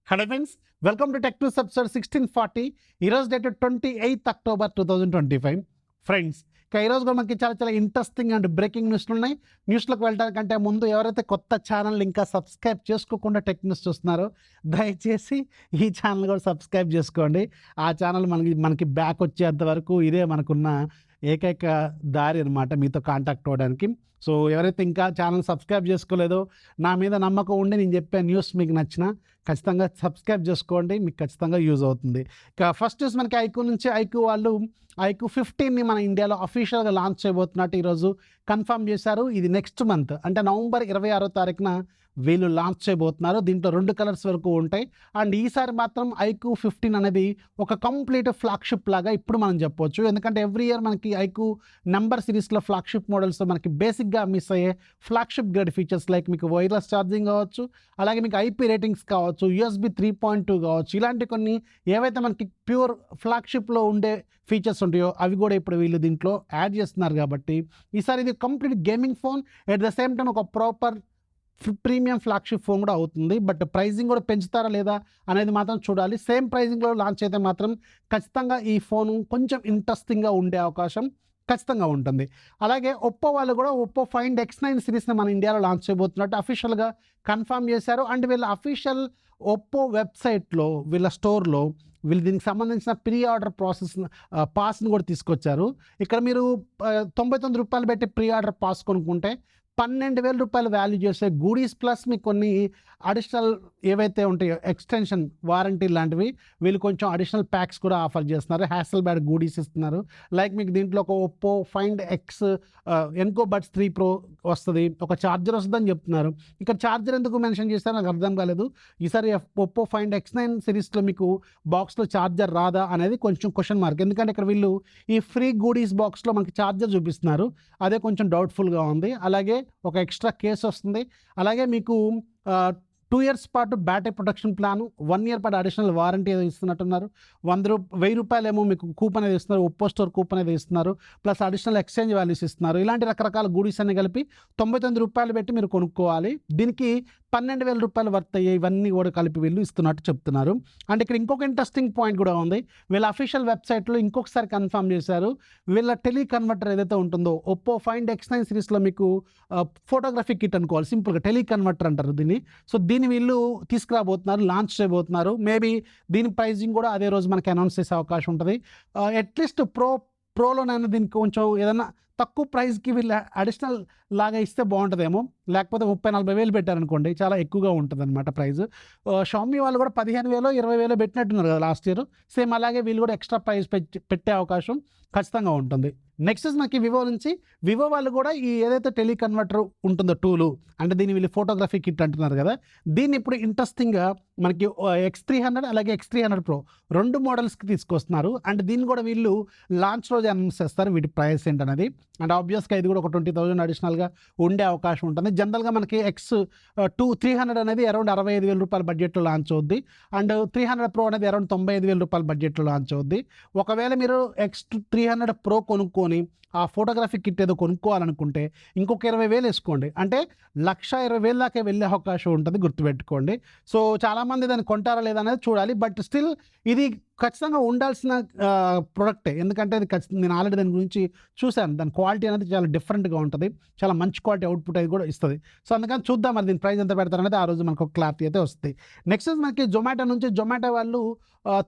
Hello friends, welcome to tech news episode 1640. ఈరోజు date 28 October 2025. Friends, ఈరోజు కూడా మనకి చాలా ఇంట్రెస్టింగ్ అండ్ బ్రేకింగ్ న్యూస్లు ఉన్నాయి. న్యూస్లోకి వెళ్ళడానికంటే ముందు ఎవరైతే కొత్త ఛానల్ ఇంకా సబ్స్క్రైబ్ చేసుకోకుండా టెక్ న్యూస్ చూస్తున్నారో దయచేసి ఈ ఛానల్ కూడా సబ్స్క్రైబ్ చేసుకోండి. ఆ ఛానల్ మనకి బ్యాక్ వచ్చేంత వరకు ఇదే మనకున్న ఏకైక దారి అనమాట మీతో కాంటాక్ట్ అవ్వడానికి. సో ఎవరైతే ఇంకా ఛానల్ సబ్స్క్రైబ్ చేసుకోలేదో, నా మీద నమ్మకం ఉండి నేను చెప్పే న్యూస్ మీకు నచ్చినా ఖచ్చితంగా సబ్స్క్రైబ్ చేసుకోండి, మీకు ఖచ్చితంగా యూజ్ అవుతుంది. ఇక ఫస్ట్ న్యూస్ మనకి ఐక్యూ నుంచి. ఐక్యూ వాళ్ళు ఐక్యూ 15ని మన ఇండియాలో అఫీషియల్గా లాంచ్ చేయబోతున్నట్టు ఈరోజు కన్ఫర్మ్ చేశారు. ఇది నెక్స్ట్ మంత్ అంటే నవంబర్ 26వ తారీఖున వీళ్ళు లాంచ్ చేయబోతున్నారు. దీంట్లో 2 కలర్స్ వరకు ఉంటాయి. అండ్ ఈసారి మాత్రం ఐక్యూ 15 అనేది ఒక కంప్లీట్ ఫ్లాగ్షిప్ లాగా ఇప్పుడు మనం చెప్పవచ్చు. ఎందుకంటే ఎవ్రీ ఇయర్ మనకి ఐక్యూ నెంబర్ సిరీస్లో ఫ్లాగ్షిప్ మోడల్స్ మనకి బేసిక్గా మిస్ అయ్యే ఫ్లాగ్షిప్ గ్రేడ్ ఫీచర్స్ లైక్ మీకు వైర్లెస్ ఛార్జింగ్ కావచ్చు, అలాగే మీకు ఐపీ రేటింగ్స్ కావచ్చు, USB 3.2 కావచ్చు, ఇలాంటి కొన్ని ఏవైతే మనకి ప్యూర్ ఫ్లాగ్షిప్లో ఉండే ఫీచర్స్ ఉంటాయో అవి కూడా ఇప్పుడు వీళ్ళు దీంట్లో యాడ్ చేస్తున్నారు. కాబట్టి ఈసారి ఇది complete gaming phone, at the same time ఒక ప్రాపర్ ప్రీమియం ఫ్లాగ్షిప్ ఫోన్ కూడా అవుతుంది. బట్ ప్రైజింగ్ కూడా పెంచుతారా లేదా అనేది మాత్రం చూడాలి. సేమ్ ప్రైజింగ్లో లాంచ్ అయితే మాత్రం ఖచ్చితంగా ఈ ఫోను కొంచెం ఇంట్రెస్టింగ్గా ఉండే అవకాశం ఖచ్చితంగా ఉంటుంది. అలాగే ఒప్పో వాళ్ళు కూడా ఒప్పో ఫైండ్ X9 సిరీస్ని మన ఇండియాలో లాంచ్ చేయబోతున్నట్టు అఫీషియల్గా కన్ఫర్మ్ చేశారు. అండ్ వీళ్ళ అఫీషియల్ ఒప్పో వెబ్సైట్లో వీళ్ళ స్టోర్లో వీళ్ళు దీనికి సంబంధించిన ప్రీ ఆర్డర్ పాస్ని కూడా తీసుకొచ్చారు. ఇక్కడ మీరు 99 రూపాయలు పెట్టి ప్రీ ఆర్డర్ పాస్ కొనుక్కుంటే 12,000 రూపాయలు వాల్యూ చేసే గూడీస్ ప్లస్ మీకు కొన్ని అడిషనల్ ఏవైతే ఉంటాయో ఎక్స్టెన్షన్ వారంటీ లాంటివి వీళ్ళు కొంచెం అడిషనల్ ప్యాక్స్ కూడా ఆఫర్ చేస్తున్నారు. హ్యాసల్ బ్యాడ్ గూడీస్ ఇస్తున్నారు. లైక్ మీకు దీంట్లో ఒక Oppo find X Enco buds 3 Pro వస్తుంది, ఒక ఛార్జర్ వస్తుందని చెప్తున్నారు. ఇక్కడ ఛార్జర్ ఎందుకు మెన్షన్ చేస్తారో నాకు అర్థం కాలేదు. ఈసారి ఒప్పో ఫైండ్ X9 సిరీస్లో మీకు బాక్స్లో ఛార్జర్ రాదా అనేది కొంచెం క్వశ్చన్ మార్క్. ఎందుకంటే ఇక్కడ వీళ్ళు ఈ ఫ్రీ గూడీస్ బాక్స్లో మనకి ఛార్జర్ చూపిస్తున్నారు, అదే కొంచెం డౌట్ఫుల్గా ఉంది. అలాగే ఒక ఎక్స్ట్రా కేస్ వస్తుంది. అలాగే మీకు 2 years పాటు బ్యాటరీ ప్రొటెక్షన్ ప్లాను, 1 year పాటు అడిషనల్ వారంటీ ఏదో ఇస్తున్నట్టున్నారు. 1,000 రూపాయలు ఏమో మీకు కూపన్ అనేది ఇస్తున్నారు, ఒప్పో స్టోర్ కూపన్ అనేది ఇస్తున్నారు, ప్లస్ అడిషనల్ ఎక్స్చేంజ్ వాల్యూస్ ఇస్తున్నారు. ఇలాంటి రకరకాల గూడీస్ అన్ని కలిపి 99 రూపాయలు పెట్టి మీరు కొనుక్కోవాలి. దీనికి 12,000 రూపాయలు వర్త్ అయ్యే ఇవన్నీ కూడా కలిపి వీళ్ళు ఇస్తున్నట్టు చెప్తున్నారు. అండ్ ఇక్కడ ఇంకొక ఇంట్రెస్టింగ్ పాయింట్ కూడా ఉంది. వీళ్ళ అఫీషియల్ వెబ్సైట్లో ఇంకొకసారి కన్ఫర్మ్ చేశారు. వీళ్ళ టెలికన్వర్టర్ ఏదైతే ఉంటుందో ఒప్పో ఫైండ్ X9 సిరీస్లో మీకు ఫోటోగ్రఫీ కిట్ అనుకోవాలి, సింపుల్గా టెలికన్వర్టర్ అంటారు దీన్ని. సో దీన్ని వీళ్ళు తీసుకురాబోతున్నారు, లాంచ్ చేయబోతున్నారు. మేబీ దీని ప్రైజింగ్ కూడా అదే రోజు మనకి అనౌన్స్ చేసే అవకాశం ఉంటుంది. అట్లీస్ట్ ప్రోలోనైనా దీనికి కొంచెం ఏదైనా తక్కువ ప్రైస్కి వీళ్ళు అడిషనల్ లాగా ఇస్తే బాగుంటుందేమో. లేకపోతే 30-40 వేలు పెట్టారనుకోండి, చాలా ఎక్కువగా ఉంటుంది అనమాట ప్రైస్. షామీ వాళ్ళు కూడా 15,000 20,000 పెట్టినట్టున్నారు కదా లాస్ట్ ఇయర్. సేమ్ అలాగే వీళ్ళు కూడా ఎక్స్ట్రా ప్రైస్ పెట్టే అవకాశం ఖచ్చితంగా ఉంటుంది. నెక్స్ట్ మనకి వివో నుంచి. వివో వాళ్ళు కూడా ఈ ఏదైతే టెలికన్వర్టర్ ఉంటుందో టూలు, అంటే దీన్ని వీళ్ళు ఫోటోగ్రఫీ కిట్ అంటున్నారు కదా, దీన్ని ఇప్పుడు ఇంట్రెస్టింగ్గా మనకి X300 అలాగే X300 Pro 2 మోడల్స్కి తీసుకొస్తున్నారు. అండ్ దీన్ని కూడా వీళ్ళు లాంచ్ రోజు అనౌన్స్ చేస్తారు వీటి ప్రైస్ ఏంటనేది. అండ్ ఆబ్వియస్గా ఇది కూడా ఒక 20,000 అడిషనల్గా ఉండే అవకాశం ఉంటుంది. జనరల్గా మనకి X300 అనేది అరౌండ్ 65,000 రూపాయల బడ్జెట్లో లాంచ్ అవుద్ది. అండ్ 300 Pro అనేది అరౌండ్ 95,000 రూపాయల బడ్జెట్లో లాంచ్ అవుద్ది. ఒకవేళ మీరు X300 Pro కొనుక్కొని ఆ ఫోటోగ్రఫీ కిట్ ఏదో కొనుక్కోవాలనుకుంటే ఇంకొక 20,000 వేసుకోండి, అంటే 1,20,000 దాకా వెళ్ళే అవకాశం ఉంటుంది, గుర్తుపెట్టుకోండి. సో చాలామంది దాన్ని కొంటారా లేదా అనేది చూడాలి. బట్ స్టిల్ ఇది ఖచ్చితంగా ఉండాల్సిన ప్రోడక్టే. ఎందుకంటే అది ఖచ్చితంగా నేను ఆల్రెడీ దాని గురించి చూశాను. దాని క్వాలిటీ అనేది చాలా డిఫరెంట్గా ఉంటుంది, చాలా మంచి క్వాలిటీ అవుట్పుట్ అది కూడా ఇస్తుంది. సో అందుకని చూద్దాం మరి దీని ప్రైస్ ఎంత పెడతారనేది ఆ రోజు మనకు ఒక క్లారిటీ అయితే వస్తుంది. నెక్స్ట్ మనకి జొమాటో నుంచి. జొమాటో వాళ్ళు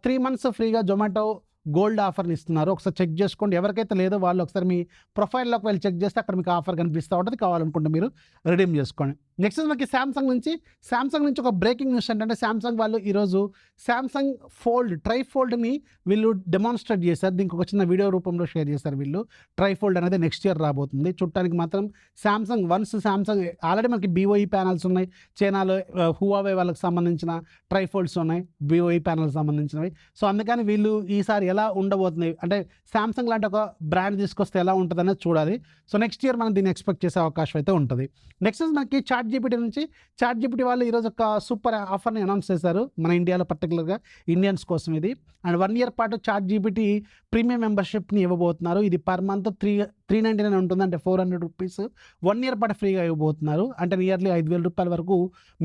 3 months ఫ్రీగా జొమాటో గోల్డ్ ఆఫర్ని ఇస్తున్నారు. ఒకసారి చెక్ చేసుకోండి. ఎవరికైతే లేదో వాళ్ళు ఒకసారి మీ ప్రొఫైల్లోకి వెళ్ళి చెక్ చేస్తే అక్కడ మీకు ఆఫర్ కనిపిస్తూ ఉంటుంది. కావాలనుకుంటే మీరు రిడీమ్ చేసుకోండి. నెక్స్ట్ మనకి శాంసంగ్ నుంచి ఒక బ్రేకింగ్ న్యూస్ ఏంటంటే, శాంసంగ్ వాళ్ళు ఈరోజు శాంసంగ్ ట్రైఫోల్డ్ని వీళ్ళు డెమాన్స్ట్రేట్ చేశారు. దీనికి ఒక చిన్న వీడియో రూపంలో షేర్ చేశారు. వీళ్ళు ట్రైఫోల్డ్ అనేది నెక్స్ట్ ఇయర్ రాబోతుంది. చూడటానికి మాత్రం శాంసంగ్ ఆల్రెడీ మనకి BOE ప్యానల్స్ ఉన్నాయి చైనాలో, హువావే వాళ్ళకి సంబంధించిన ట్రైఫోల్డ్స్ ఉన్నాయి, BOE ప్యానల్కి సంబంధించినవి. సో అందుకని వీళ్ళు ఈసారి ఎలా ఉండబోతుంది అంటే శాంసంగ్ లాంటి ఒక బ్రాండ్ తీసుకొస్తే ఎలా ఉంటుంది అనేది చూడాలి. సో నెక్స్ట్ ఇయర్ మనం దీన్ని ఎక్స్పెక్ట్ చేసే అవకాశం అయితే ఉంటుంది. నెక్స్ట్ మనకి ChatGPT నుంచి. ChatGPT వాళ్ళు ఈరోజు ఒక సూపర్ ఆఫర్ని అనౌన్స్ చేశారు మన ఇండియాలో, పర్టికులర్గా ఇండియన్స్ కోసం ఇది. అండ్ 1 year పాటు ChatGPT ప్రీమియం మెంబర్షిప్ని ఇవ్వబోతున్నారు. ఇది పర్ మంత్ 399 ఉంటుంది, అంటే 400 రూపీస్ 1 ఇయర్ పాటు ఫ్రీగా ఇవ్వబోతున్నారు. అంటే నియర్లీ 5,000 రూపాయల వరకు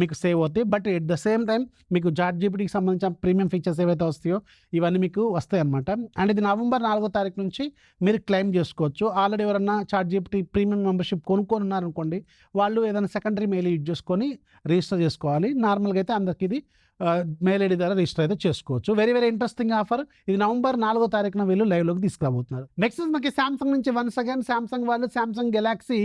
మీకు సేవ్ అవుతాయి. But at the same time మీకు చాట్ జీపీటీకి సంబంధించిన ప్రీమియం ఫీచర్స్ ఏవైతే వస్తాయో ఇవన్నీ మీకు వస్తాయి అనమాట. అండ్ ఇది నవంబర్ 4వ తారీఖు నుంచి మీరు క్లెయిమ్ చేసుకోవచ్చు. ఆల్రెడీ ఎవరన్నా చాట్ జీపీటీ ప్రీమియం మెంబర్షిప్ కొనుక్కొని ఉన్నారనుకోండి, వాళ్ళు ఏదైనా సెకండరీ మెయిల్ యూజ్ చేసుకొని రిజిస్టర్ చేసుకోవాలి. నార్మల్గా అయితే అందరికి ఇది మెయిల్ ఐడి ద్వారా రిజిస్టర్ అయితే చేసుకోవచ్చు. Very very interesting offer. ఇది నవంబర్ 4వ తారీఖున వీళ్ళు లైవ్లోకి తీసుకురాబోతున్నారు. నెక్స్ట్ మనకి సామ్సంగ్ నుంచి వన్స్ అగైన్ సామ్సంగ్ వాళ్ళు సామ్సంగ్ గెలాక్సీ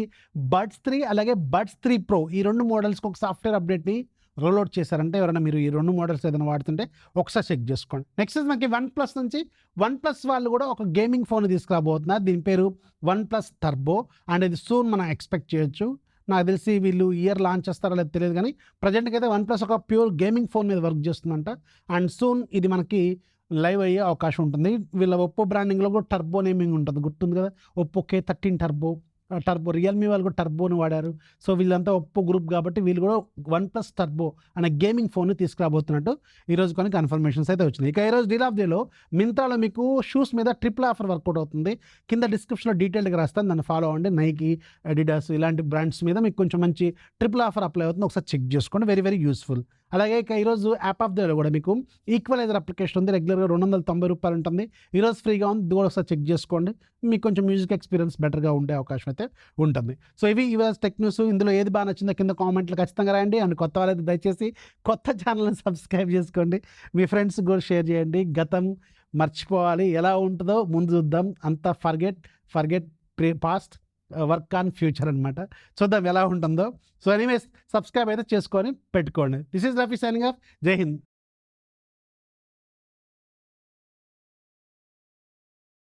బడ్స్ 3 అలాగే బడ్స్ 3 ప్రో ఈ 2 మోడల్స్కి ఒక సాఫ్ట్వేర్ అప్డేట్ని రోల్అవుట్ చేశారంటే ఎవరైనా మీరు ఈ 2 మోడల్స్ ఏదైనా వాడుతుంటే ఒకసారి చెక్ చేసుకోండి. నెక్స్ట్ మనకి వన్ ప్లస్ నుంచి వన్ ప్లస్ వాళ్ళు కూడా ఒక గేమింగ్ ఫోన్ తీసుకురాబోతున్నారు. దీని పేరు వన్ ప్లస్ టర్బో అండ్ ఇది సూన్ మనం ఎక్స్పెక్ట్ చేయొచ్చు. నాకు తెలిసి వీళ్ళు ఇయర్ లాంచ్ చేస్తారో లేదో తెలియదు, కానీ ప్రజెంట్కి అయితే వన్ ప్లస్ ఒక ప్యూర్ గేమింగ్ ఫోన్ మీద వర్క్ చేస్తుందంట. అండ్ సూన్ ఇది మనకి లైవ్ అయ్యే అవకాశం ఉంటుంది. వీళ్ళ ఒప్పో బ్రాండింగ్లో కూడా టర్బో నేమింగ్ ఉంటుంది, గుర్తుంది కదా, ఒప్పో K13 టర్బో రియల్మీ వాళ్ళు కూడా టర్బోని వాడారు. సో వీళ్ళంతా ఒప్పో గ్రూప్ కాబట్టి వీళ్ళు కూడా వన్ ప్లస్ టర్బో అనే గేమింగ్ ఫోన్ని తీసుకురాబోతున్నట్టు ఈరోజు కొన్ని కన్ఫర్మేషన్స్ అయితే వచ్చినాయి. ఇక ఈరోజు డీల్ ఆఫ్ డేలో మింత్రాలో మీకు షూస్ మీద ట్రిపుల్ ఆఫర్ వర్కౌట్ అవుతుంది. కింద డిస్క్రిప్షన్లో డీటెయిల్గా రాస్తాను, దాన్ని ఫాలో అవ్వండి. నైకీ, అడిడాస్ ఇలాంటి బ్రాండ్స్ మీద మీకు కొంచెం మంచి ట్రిపుల్ ఆఫర్ అప్లై అవుతుంది, ఒకసారి చెక్ చేసుకోండి. Very very useful. అలాగే ఇక ఈరోజు యాప్ ఆఫ్ ద డేలో కూడా మీకు ఈక్వలైజర్ అప్లికేషన్ ఉంది. రెగ్యులర్గా 290 రూపాయలు ఉంటుంది, ఈరోజు ఫ్రీగా ఉంది. ఇది కూడా ఒకసారి చెక్ చేసుకోండి, మీకు కొంచెం మ్యూజిక్ ఎక్స్పీరియన్స్ బెటర్గా ఉండే అవకాశం అయితే ఉంటుంది. సో ఇవి ఇవాళ టెక్ న్యూస్. ఇందులో ఏది బాగా నచ్చిందో కింద కామెంట్లు ఖచ్చితంగా రాయండి. అండ్ కొత్త వాళ్ళైతే దయచేసి కొత్త ఛానల్ని సబ్స్క్రైబ్ చేసుకోండి, మీ ఫ్రెండ్స్ కూడా షేర్ చేయండి. గతం మర్చిపోవాలి, ఎలా ఉంటుందో ముందు చూద్దాం. అంతా forget past, work on future అనమాట. చూద్దాం ఎలా ఉంటుందో. సో ఎనీవేస్ సబ్స్క్రైబ్ అయితే చేసుకొని పెట్టుకోండి. This is Rafi signing off. జై హింద్.